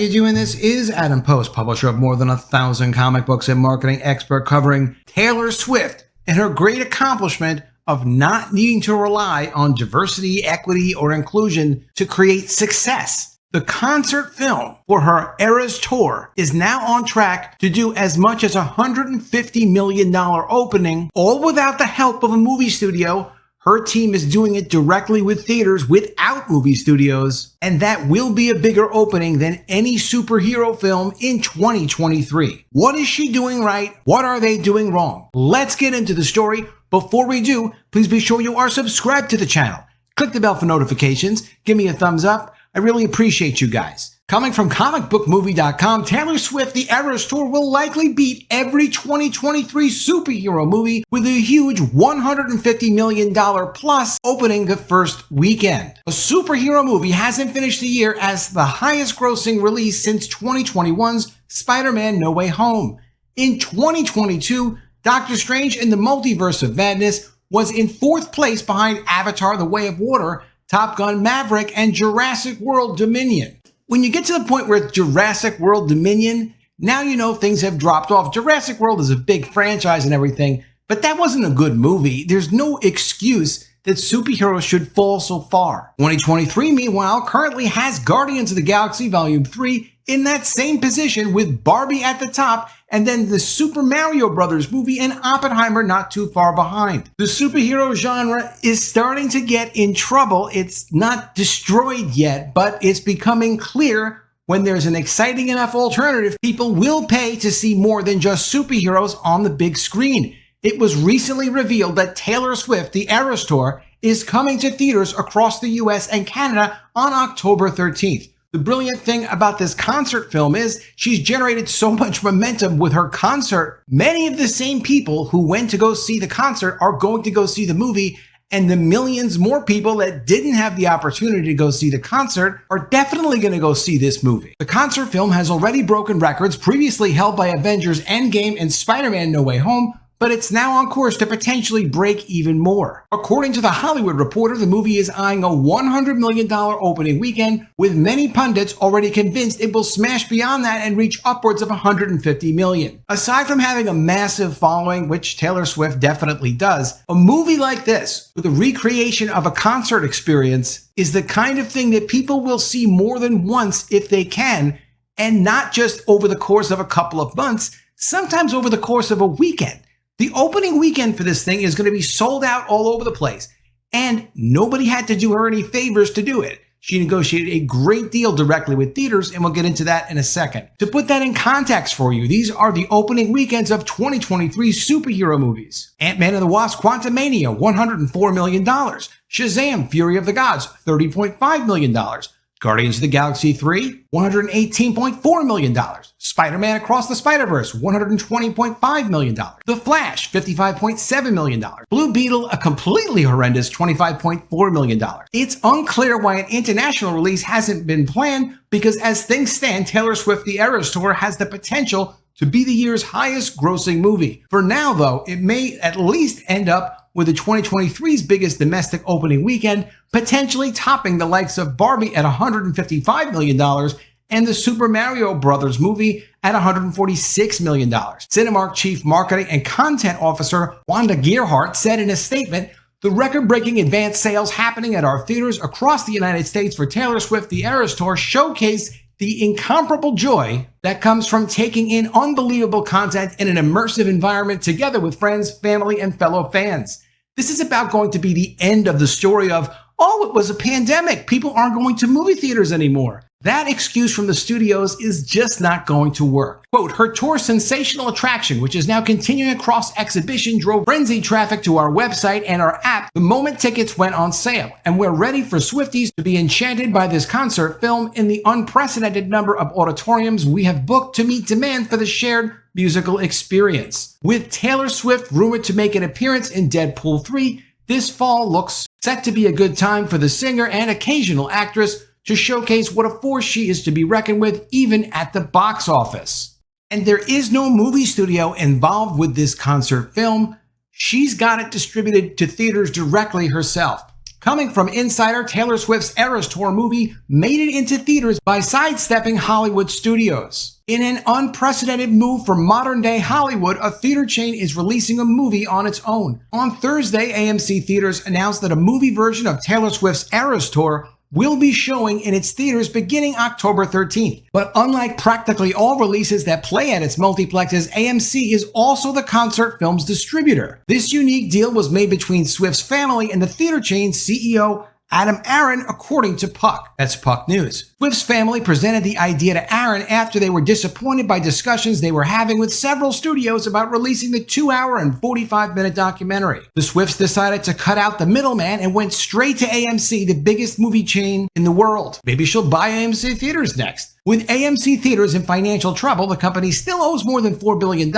you doing? This is Adam Post, publisher of more than 1,000 comic books and marketing expert, covering Taylor Swift and her great accomplishment of not needing to rely on diversity, equity, or inclusion to create success. The concert film for her Eras Tour is now on track to do as much as $150 million opening, all without the help of a movie studio. Her team is doing it directly with theaters without movie studios, and that will be a bigger opening than any superhero film in 2023. What is she doing right? What are they doing wrong? Let's get into the story. Before we do, please be sure you are subscribed to the channel. Click the bell for notifications. Give me a thumbs up. I really appreciate you guys. Coming from comicbookmovie.com, Taylor Swift, the Eras Tour will likely beat every 2023 superhero movie with a huge $150 million plus opening the first weekend. A superhero movie hasn't finished the year as the highest grossing release since 2021's Spider-Man No Way Home. In 2022, Doctor Strange in the Multiverse of Madness was in fourth place behind Avatar: The Way of Water, Top Gun: Maverick, and Jurassic World: Dominion. When you get to the point where it's Jurassic World: Dominion, now you know things have dropped off. Jurassic World is a big franchise and everything, but that wasn't a good movie. There's no excuse that superheroes should fall so far. 2023, meanwhile, currently has Guardians of the Galaxy Volume 3 in that same position, with Barbie at the top, and then the Super Mario Brothers movie and Oppenheimer not too far behind. The superhero genre is starting to get in trouble. It's not destroyed yet, but it's becoming clear when there's an exciting enough alternative, people will pay to see more than just superheroes on the big screen. It was recently revealed that Taylor Swift, the Eras Tour, is coming to theaters across the US and Canada on October 13th. The brilliant thing about this concert film is she's generated so much momentum with her concert. Many of the same people who went to go see the concert are going to go see the movie, and the millions more people that didn't have the opportunity to go see the concert are definitely going to go see this movie. The concert film has already broken records previously held by Avengers Endgame and Spider-Man No Way Home, but it's now on course to potentially break even more. According to The Hollywood Reporter, the movie is eyeing a $100 million opening weekend, with many pundits already convinced it will smash beyond that and reach upwards of $150 million. Aside from having a massive following, which Taylor Swift definitely does, a movie like this, with a recreation of a concert experience, is the kind of thing that people will see more than once if they can, and not just over the course of a couple of months, sometimes over the course of a weekend. The opening weekend for this thing is going to be sold out all over the place, and nobody had to do her any favors to do it. She negotiated a great deal directly with theaters, and we'll get into that in a second. To put that in context for you, these are the opening weekends of 2023 superhero movies. Ant-Man and the Wasp: Quantumania, $104 million. Shazam! Fury of the Gods, $30.5 million. Guardians of the Galaxy 3, $118.4 million. Spider-Man Across the Spider-Verse, $120.5 million. The Flash, $55.7 million. Blue Beetle, a completely horrendous $25.4 million. It's unclear why an international release hasn't been planned, because as things stand, Taylor Swift, the Eras Tour has the potential to be the year's highest grossing movie. For now, though, it may at least end up with the 2023's biggest domestic opening weekend, potentially topping the likes of Barbie at $155 million and the Super Mario Brothers movie at $146 million. Cinemark Chief Marketing and Content Officer Wanda Gearhart said in a statement, "The record-breaking advanced sales happening at our theaters across the United States for Taylor Swift, the Eras Tour showcase the incomparable joy that comes from taking in unbelievable content in an immersive environment together with friends, family, and fellow fans. This is about going to be the end of the story of, oh, it was a pandemic, people aren't going to movie theaters anymore. That excuse from the studios is just not going to work." Quote, "Her tour's sensational attraction, which is now continuing across exhibition, drove frenzied traffic to our website and our app the moment tickets went on sale, and we're ready for Swifties to be enchanted by this concert film in the unprecedented number of auditoriums we have booked to meet demand for the shared musical experience." With Taylor Swift rumored to make an appearance in Deadpool 3, this fall looks set to be a good time for the singer and occasional actress to showcase what a force she is to be reckoned with, even at the box office. And there is no movie studio involved with this concert film. She's got it distributed to theaters directly herself. Coming from Insider, Taylor Swift's Eras Tour movie made it into theaters by sidestepping Hollywood studios. In an unprecedented move for modern-day Hollywood, a theater chain is releasing a movie on its own. On Thursday, AMC Theaters announced that a movie version of Taylor Swift's Eras Tour will be showing in its theaters beginning October 13th. But unlike practically all releases that play at its multiplexes, AMC is also the concert film's distributor. This unique deal was made between Swift's family and the theater chain's CEO, Adam Aaron, according to Puck. That's Puck News. Swift's family presented the idea to Aaron after they were disappointed by discussions they were having with several studios about releasing the 2-hour and 45-minute documentary. The Swifts decided to cut out the middleman and went straight to AMC, the biggest movie chain in the world. Maybe she'll buy AMC Theaters next. With AMC Theaters in financial trouble, the company still owes more than $4 billion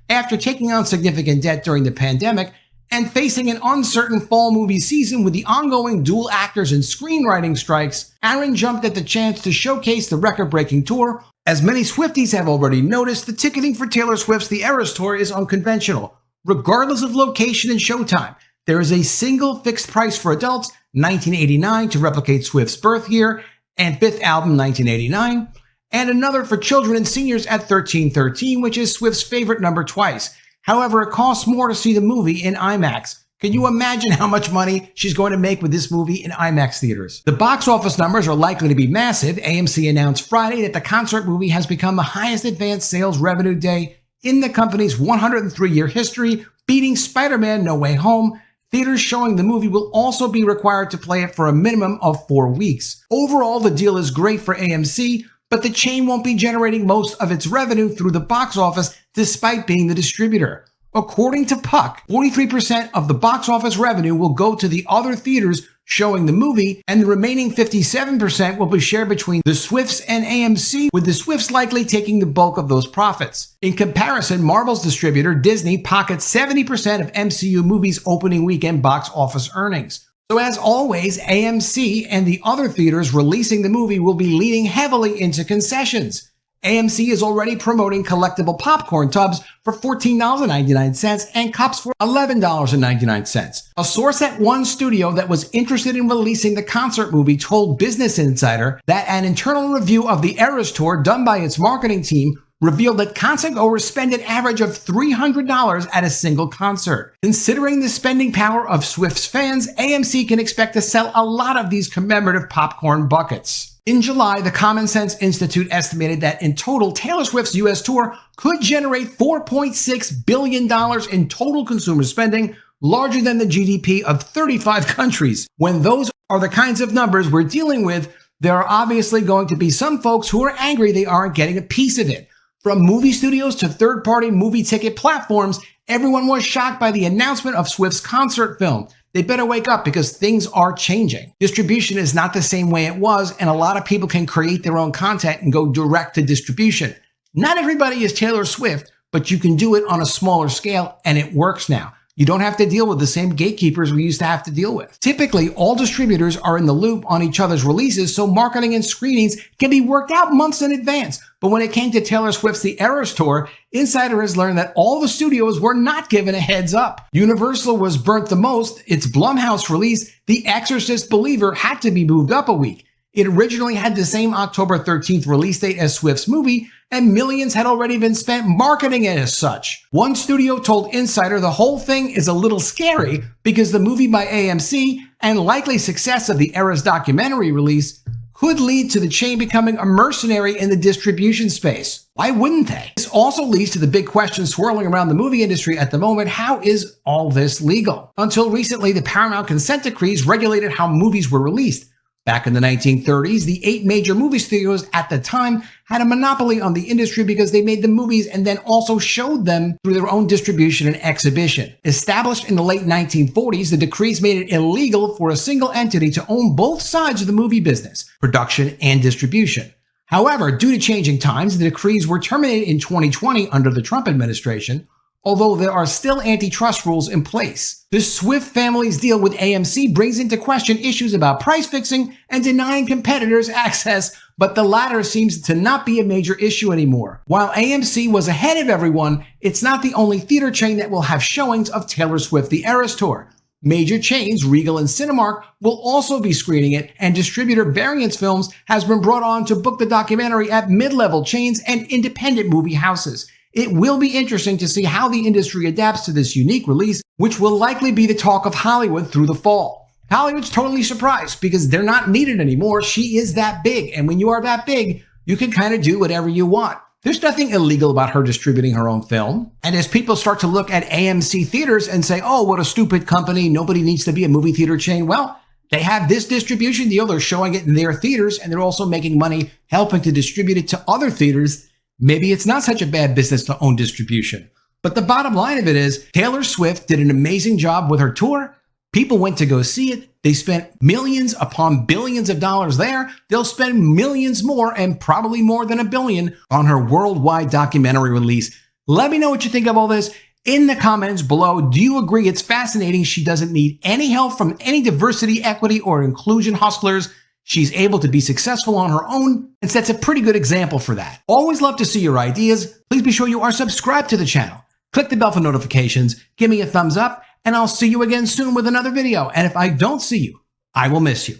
after taking on significant debt during the pandemic and facing an uncertain fall movie season with the ongoing dual actors and screenwriting strikes. Aaron jumped at the chance to showcase the record-breaking tour. As many Swifties have already noticed, the ticketing for Taylor Swift's The Eras Tour is unconventional. Regardless of location and showtime, there is a single fixed price for adults, $19.89 to replicate Swift's birth year and fifth album, $19.89, and another for children and seniors at $13.13, which is Swift's favorite number twice. However, it costs more to see the movie in IMAX. Can you imagine how much money she's going to make with this movie in IMAX theaters? The box office numbers are likely to be massive. AMC announced Friday that the concert movie has become the highest advanced sales revenue day in the company's 103-year history, beating Spider-Man No Way Home. Theaters showing the movie will also be required to play it for a minimum of 4 weeks. Overall, the deal is great for AMC, but the chain won't be generating most of its revenue through the box office despite being the distributor. According to Puck, 43% of the box office revenue will go to the other theaters showing the movie, and the remaining 57% will be shared between the Swifts and AMC, with the Swifts likely taking the bulk of those profits. In comparison, Marvel's distributor, Disney, pockets 70% of MCU movies' opening weekend box office earnings. So as always, AMC and the other theaters releasing the movie will be leaning heavily into concessions. AMC is already promoting collectible popcorn tubs for $14.99 and cups for $11.99. A source at one studio that was interested in releasing the concert movie told Business Insider that an internal review of the Eras Tour done by its marketing team revealed that concertgoers spend an average of $300 at a single concert. Considering the spending power of Swift's fans, AMC can expect to sell a lot of these commemorative popcorn buckets. In July, the Common Sense Institute estimated that in total, Taylor Swift's U.S. tour could generate $4.6 billion in total consumer spending, larger than the GDP of 35 countries. When those are the kinds of numbers we're dealing with, there are obviously going to be some folks who are angry they aren't getting a piece of it. From movie studios to third-party movie ticket platforms, everyone was shocked by the announcement of Swift's concert film. They better wake up because things are changing. Distribution is not the same way it was, and a lot of people can create their own content and go direct to distribution. Not everybody is Taylor Swift, but you can do it on a smaller scale, and it works now. You don't have to deal with the same gatekeepers we used to have to deal with. Typically, all distributors are in the loop on each other's releases, so marketing and screenings can be worked out months in advance. But when it came to Taylor Swift's The Eras Tour, Insider has learned that all the studios were not given a heads up. Universal was burnt the most. Its Blumhouse release, The Exorcist Believer, had to be moved up a week. It originally had the same October 13th release date as Swift's movie, and millions had already been spent marketing it as such. One studio told Insider the whole thing is a little scary because the movie by AMC and likely success of the Eras documentary release could lead to the chain becoming a mercenary in the distribution space. Why wouldn't they? This also leads to the big question swirling around the movie industry at the moment: how is all this legal? Until recently, the Paramount consent decrees regulated how movies were released. Back in the 1930s, the 8 major movie studios at the time had a monopoly on the industry because they made the movies and then also showed them through their own distribution and exhibition. Established in the late 1940s, the decrees made it illegal for a single entity to own both sides of the movie business, production and distribution. However, due to changing times, the decrees were terminated in 2020 under the Trump administration, although there are still antitrust rules in place. The Swift family's deal with AMC brings into question issues about price fixing and denying competitors access, but the latter seems to not be a major issue anymore. While AMC was ahead of everyone, it's not the only theater chain that will have showings of Taylor Swift The Eras Tour. Major chains, Regal and Cinemark, will also be screening it, and distributor Variance Films has been brought on to book the documentary at mid-level chains and independent movie houses. It will be interesting to see how the industry adapts to this unique release, which will likely be the talk of Hollywood through the fall. Hollywood's totally surprised because they're not needed anymore. She is that big, and when you are that big, you can kind of do whatever you want. There's nothing illegal about her distributing her own film. And as people start to look at AMC Theaters and say, oh, what a stupid company, nobody needs to be a movie theater chain. Well, they have this distribution deal. They're showing it in their theaters, and they're also making money helping to distribute it to other theaters. Maybe it's not such a bad business to own distribution. But the bottom line of it is Taylor Swift did an amazing job with her tour. People went to go see it. They spent millions upon billions of dollars there. They'll spend millions more, and probably more than $1 billion, on her worldwide documentary release. Let me know what you think of all this in the comments below. Do you agree it's fascinating she doesn't need any help from any diversity, equity, or inclusion hustlers? She's able to be successful on her own and sets a pretty good example for that. Always love to see your ideas. Please be sure you are subscribed to the channel. Click the bell for notifications. Give me a thumbs up. And I'll see you again soon with another video. And if I don't see you, I will miss you.